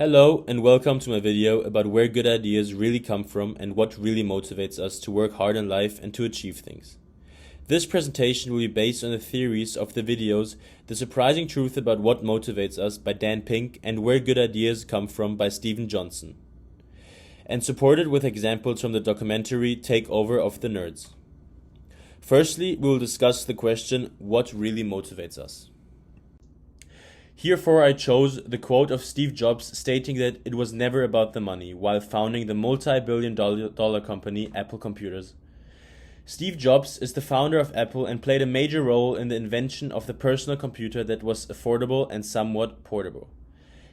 Hello and welcome to my video about where good ideas really come from and what really motivates us to work hard in life and to achieve things. This presentation will be based on the theories of the videos The Surprising Truth About What Motivates Us by Dan Pink and Where Good Ideas Come From by Steven Johnson, and supported with examples from the documentary Takeover of the Nerds. Firstly, we will discuss the question, what really motivates us? Herefore, I chose the quote of Steve Jobs stating that it was never about the money while founding the multi-billion-dollar company Apple Computers. Steve Jobs is the founder of Apple and played a major role in the invention of the personal computer that was affordable and somewhat portable.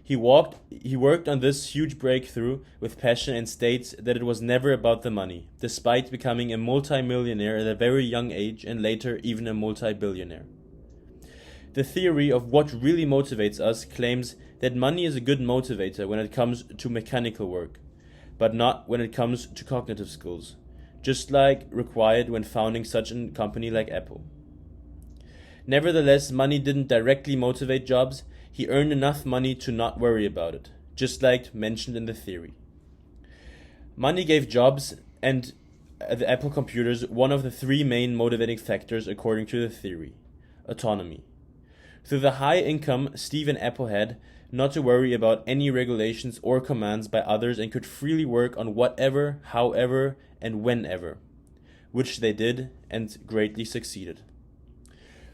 He worked on this huge breakthrough with passion and states that it was never about the money, despite becoming a multi-millionaire at a very young age and later even a multi-billionaire. The theory of what really motivates us claims that money is a good motivator when it comes to mechanical work, but not when it comes to cognitive skills, just like required when founding such a company like Apple. Nevertheless, money didn't directly motivate Jobs. He earned enough money to not worry about it, just like mentioned in the theory. Money gave Jobs and the Apple computers one of the three main motivating factors according to the theory: autonomy. Through the high income Steve and Apple had, not to worry about any regulations or commands by others and could freely work on whatever, however, and whenever, which they did and greatly succeeded.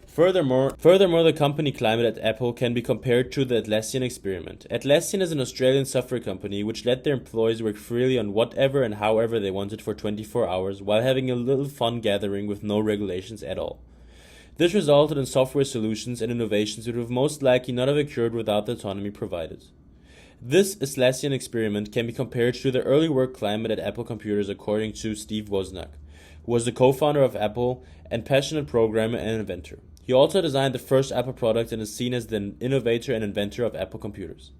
Furthermore, the company climate at Apple can be compared to the Atlassian experiment. Atlassian is an Australian software company which let their employees work freely on whatever and however they wanted for 24 hours while having a little fun gathering with no regulations at all. This resulted in software solutions and innovations that would most likely not have occurred without the autonomy provided. This Atlassian experiment can be compared to the early work climate at Apple Computers according to Steve Wozniak, who was the co-founder of Apple and passionate programmer and inventor. He also designed the first Apple product and is seen as the innovator and inventor of Apple Computers.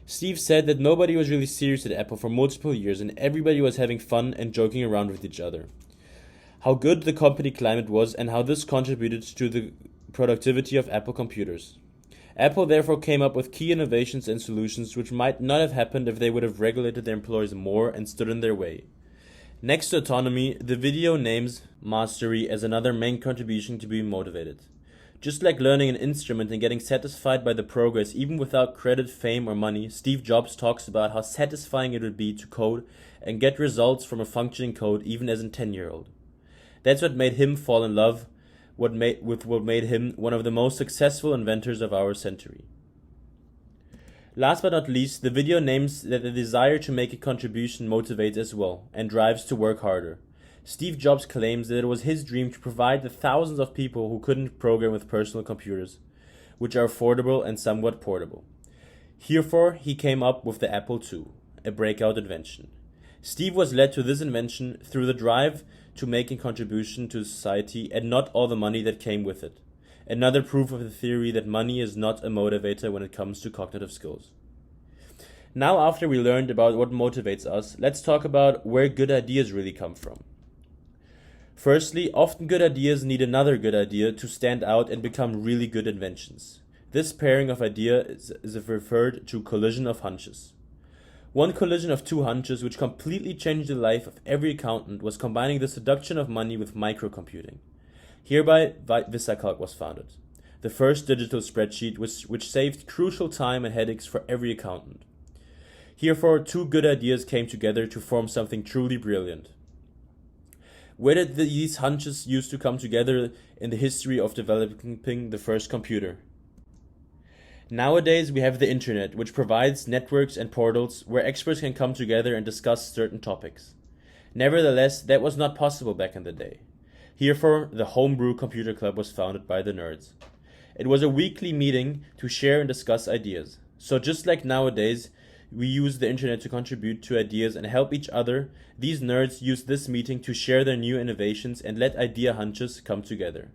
Steve said that nobody was really serious at Apple for multiple years and everybody was having fun and joking around with each other. How good the company climate was and how this contributed to the productivity of Apple Computers. Apple therefore came up with key innovations and solutions which might not have happened if they would have regulated their employees more and stood in their way. Next to autonomy, the video names mastery as another main contribution to being motivated. Just like learning an instrument and getting satisfied by the progress even without credit, fame, or money, Steve Jobs talks about how satisfying it would be to code and get results from a functioning code even as a 10-year-old. That's what made him fall in love what made him one of the most successful inventors of our century. Last but not least, the video names that the desire to make a contribution motivates as well and drives to work harder. Steve Jobs claims that it was his dream to provide the thousands of people who couldn't program with personal computers, which are affordable and somewhat portable. Herefore, he came up with the Apple II, a breakout invention. Steve was led to this invention through the drive to make a contribution to society and not all the money that came with it. Another proof of the theory that money is not a motivator when it comes to cognitive skills. Now, after we learned about what motivates us, let's talk about where good ideas really come from. Firstly, often good ideas need another good idea to stand out and become really good inventions. This pairing of ideas is referred to collision of hunches. One collision of two hunches which completely changed the life of every accountant was combining the seduction of money with microcomputing. Hereby, BysBla was founded, the first digital spreadsheet which saved crucial time and headaches for every accountant. Herefore, two good ideas came together to form something truly brilliant. Where did these hunches used to come together in the history of developing the first computer? Nowadays, we have the internet, which provides networks and portals where experts can come together and discuss certain topics. Nevertheless, that was not possible back in the day. Herefore, the Homebrew Computer Club was founded by the nerds. It was a weekly meeting to share and discuss ideas. So just like nowadays, we use the internet to contribute to ideas and help each other, these nerds use this meeting to share their new innovations and let idea hunches come together.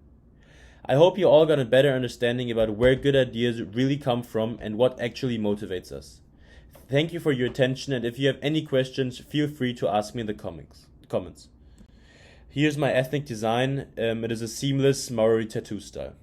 I hope you all got a better understanding about where good ideas really come from and what actually motivates us. Thank you for your attention, and if you have any questions, feel free to ask me in the comments. Here's my ethnic design. It is a seamless Maori tattoo style.